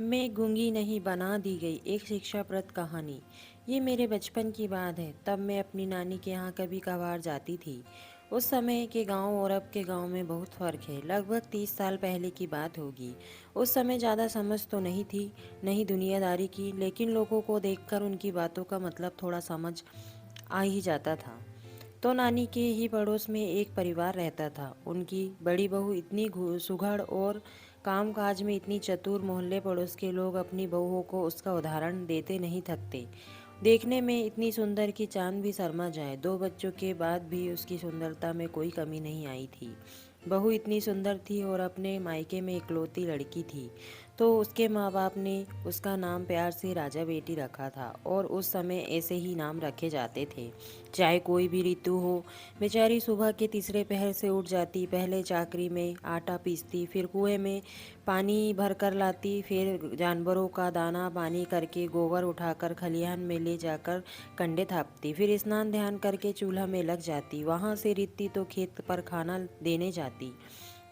मैं गूंगी नहीं बना दी गई एक शिक्षाप्रद कहानी। ये मेरे बचपन की बात है। तब मैं अपनी नानी के यहाँ कभी कभार जाती थी। उस समय के गांव और अब के गांव में बहुत फ़र्क है। लगभग 30 साल पहले की बात होगी। उस समय ज़्यादा समझ तो नहीं थी, नहीं दुनियादारी की, लेकिन लोगों को देखकर उनकी बातों का मतलब थोड़ा समझ आ ही जाता था। तो नानी के ही पड़ोस में एक परिवार रहता था। उनकी बड़ी बहू इतनी सुघड़ और कामकाज में इतनी चतुर, मोहल्ले पड़ोस के लोग अपनी बहुओं को उसका उदाहरण देते नहीं थकते। देखने में इतनी सुंदर कि चांद भी शर्मा जाए। 2 बच्चों के बाद भी उसकी सुंदरता में कोई कमी नहीं आई थी। बहू इतनी सुंदर थी और अपने मायके में इकलौती लड़की थी, तो उसके माँ बाप ने उसका नाम प्यार से राजा बेटी रखा था। और उस समय ऐसे ही नाम रखे जाते थे, चाहे कोई भी ऋतु हो। बेचारी सुबह के तीसरे पहर से उठ जाती, पहले चाकरी में आटा पीसती, फिर कुएं में पानी भर कर लाती, फिर जानवरों का दाना पानी करके गोबर उठाकर खलिहान में ले जाकर कंडे थापती, फिर स्नान ध्यान करके चूल्हा में लग जाती, वहाँ से रित्ती तो खेत पर खाना देने जाती।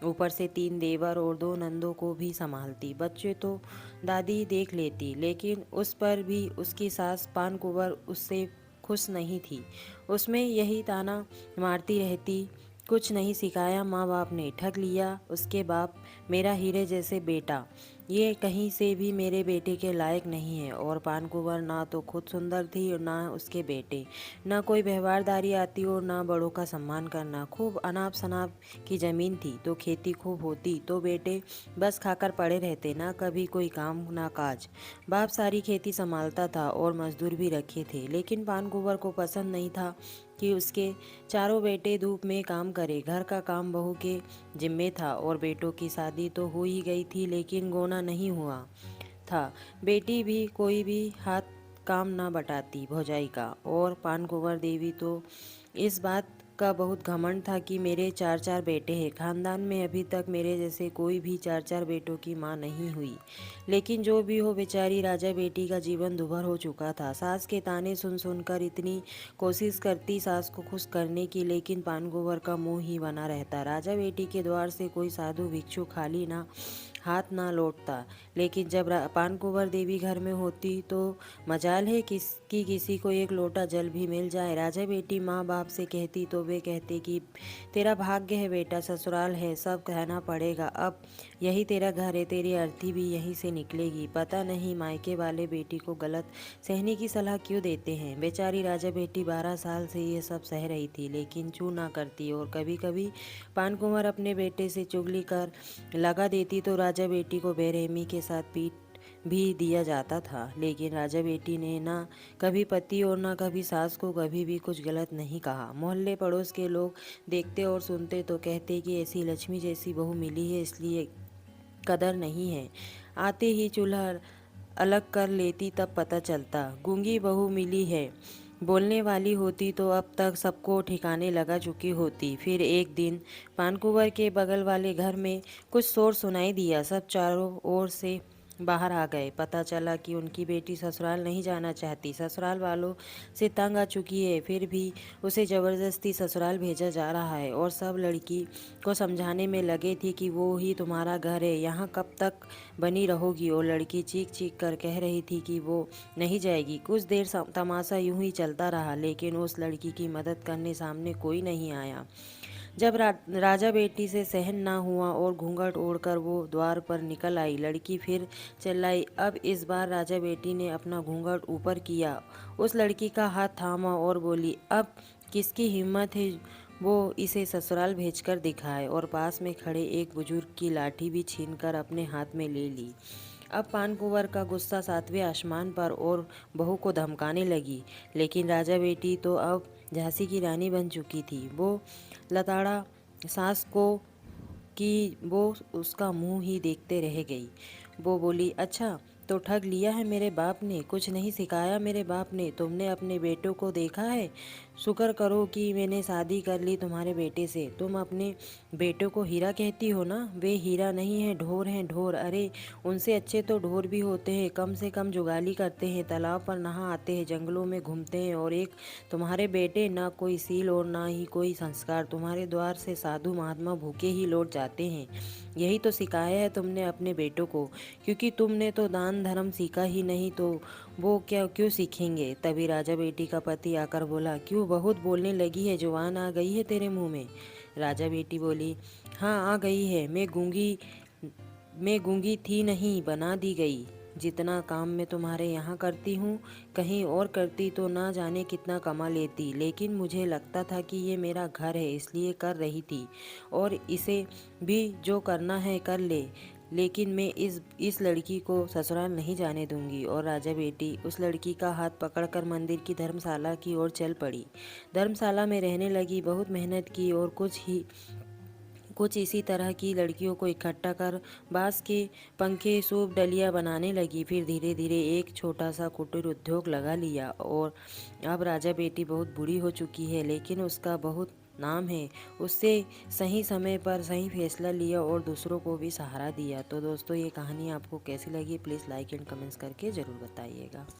ऊपर से 3 देवर और 2 नंदों को भी संभालती। बच्चे तो दादी देख लेती, लेकिन उस पर भी उसकी सास पान कुंवर उससे खुश नहीं थी। उसमें यही ताना मारती रहती, कुछ नहीं सिखाया माँ बाप ने, ठग लिया उसके बाप, मेरा हीरे जैसे बेटा ये कहीं से भी मेरे बेटे के लायक नहीं है। और पानकुंवर ना तो खुद सुंदर थी और ना उसके बेटे, ना कोई व्यवहारदारी आती और ना बड़ों का सम्मान करना। खूब अनाप शनाप की जमीन थी तो खेती खूब होती, तो बेटे बस खाकर पड़े रहते, ना कभी कोई काम ना काज। बाप सारी खेती संभालता था और मजदूर भी रखे थे, लेकिन पानकुंवर को पसंद नहीं था कि उसके चारों बेटे धूप में काम करे। घर का काम बहू के जिम्मे था और बेटों की शादी तो हो ही गई थी, लेकिन गोना नहीं हुआ था। बेटी भी कोई भी हाथ काम ना बटाती भौजाई का। और पानकुंवर देवी तो इस बात का बहुत घमंड था कि मेरे 4 4 बेटे हैं। खानदान में अभी तक मेरे जैसे कोई भी 4 4 बेटों की माँ नहीं हुई। लेकिन जो भी हो, बेचारी राजा बेटी का जीवन दुभर हो चुका था। सास के ताने सुन सुनकर इतनी कोशिश करती सास को खुश करने की, लेकिन पानकुंवर का मुंह ही बना रहता। राजा बेटी के द्वार से कोई साधु भिक्षु खाली ना हाथ ना लौटता। लेकिन जब पानकुंवर देवी घर में होती तो मजाल है किसी को एक लोटा जल भी मिल जाए। राजा बेटी माँ बाप से कहती तो वे कहते कि तेरा भाग्य है बेटा, ससुराल है, सब कहना पड़ेगा। अब यही तेरा घर है, तेरी अर्थी भी यहीं से निकलेगी। पता नहीं मायके वाले बेटी को गलत सहने की सलाह क्यों देते हैं। बेचारी राजा बेटी 12 साल से ये सब सह रही थी, लेकिन चू ना करती। और कभी कभी पानकुंवर अपने बेटे से चुगली कर लगा देती तो राजा बेटी को बेरहमी के साथ पीट भी दिया जाता था। लेकिन राजा बेटी ने ना कभी पति और ना कभी सास को कभी भी कुछ गलत नहीं कहा। मोहल्ले पड़ोस के लोग देखते और सुनते तो कहते कि ऐसी लक्ष्मी जैसी बहू मिली है, इसलिए कदर नहीं है। आते ही चूल्हा अलग कर लेती तब पता चलता। गूंगी बहू मिली है, बोलने वाली होती तो अब तक सबको ठिकाने लगा चुकी होती। फिर एक दिन पानकुंवर के बगल वाले घर में कुछ शोर सुनाई दिया। सब चारों ओर से बाहर आ गए। पता चला कि उनकी बेटी ससुराल नहीं जाना चाहती, ससुराल वालों से तंग आ चुकी है, फिर भी उसे ज़बरदस्ती ससुराल भेजा जा रहा है। और सब लड़की को समझाने में लगे थे कि वो ही तुम्हारा घर है, यहाँ कब तक बनी रहोगी। और लड़की चीख चीख कर कह रही थी कि वो नहीं जाएगी। कुछ देर तमाशा यूं ही चलता रहा, लेकिन उस लड़की की मदद करने सामने कोई नहीं आया। जब राजा बेटी से सहन ना हुआ और घूंघट ओढ़कर वो द्वार पर निकल आई, लड़की फिर चिल्लाई। अब इस बार राजा बेटी ने अपना घूंघट ऊपर किया, उस लड़की का हाथ थामा और बोली, अब किसकी हिम्मत है वो इसे ससुराल भेजकर दिखाए। और पास में खड़े एक बुजुर्ग की लाठी भी छीनकर अपने हाथ में ले ली। अब पानकुंवर का गुस्सा 7वें आसमान पर और बहू को धमकाने लगी। लेकिन राजा बेटी तो अब झांसी की रानी बन चुकी थी। वो लताड़ा सास को कि वो उसका मुंह ही देखते रह गई। वो बोली, अच्छा तो ठग लिया है मेरे बाप ने, कुछ नहीं सिखाया मेरे बाप ने, तुमने अपने बेटों को देखा है। शुक्र करो कि मैंने शादी कर ली तुम्हारे बेटे से। तुम अपने बेटों को हीरा कहती हो ना, वे हीरा नहीं है, ढोर हैं ढोर। अरे उनसे अच्छे तो ढोर भी होते हैं, कम से कम जुगाली करते हैं, तालाब पर नहा आते हैं, जंगलों में घूमते हैं। और एक तुम्हारे बेटे, ना कोई सील और ना ही कोई संस्कार, तुम्हारे द्वार से साधु महात्मा भूखे ही लौट जाते हैं। यही तो सिखाया है तुमने अपने बेटों को, क्योंकि तुमने तो दान धर्म सीखा ही नहीं तो वो क्या क्यों सीखेंगे। तभी राजा बेटी का पति आकर बोला, क्यों बहुत बोलने लगी है, जुबान आ गई है तेरे मुंह में। राजा बेटी बोली, हाँ आ गई है, मैं गूंगी थी नहीं, बना दी गई। जितना काम मैं तुम्हारे यहाँ करती हूँ, कहीं और करती तो ना जाने कितना कमा लेती, लेकिन मुझे लगता था कि ये मेरा घर है इसलिए कर रही थी, और इसे भी जो करना है कर ले, लेकिन मैं इस लड़की को ससुराल नहीं जाने दूंगी। और राजा बेटी उस लड़की का हाथ पकड़कर मंदिर की धर्मशाला की ओर चल पड़ी। धर्मशाला में रहने लगी, बहुत मेहनत की और कुछ इसी तरह की लड़कियों को इकट्ठा कर बांस के पंखे सूप डलिया बनाने लगी। फिर धीरे धीरे एक छोटा सा कुटीर उद्योग लगा लिया। और अब राजा बेटी बहुत बूढ़ी हो चुकी है, लेकिन उसका बहुत नाम है। उससे सही समय पर सही फैसला लिया और दूसरों को भी सहारा दिया। तो दोस्तों, ये कहानी आपको कैसी लगी, प्लीज़ लाइक एंड कमेंट्स करके ज़रूर बताइएगा।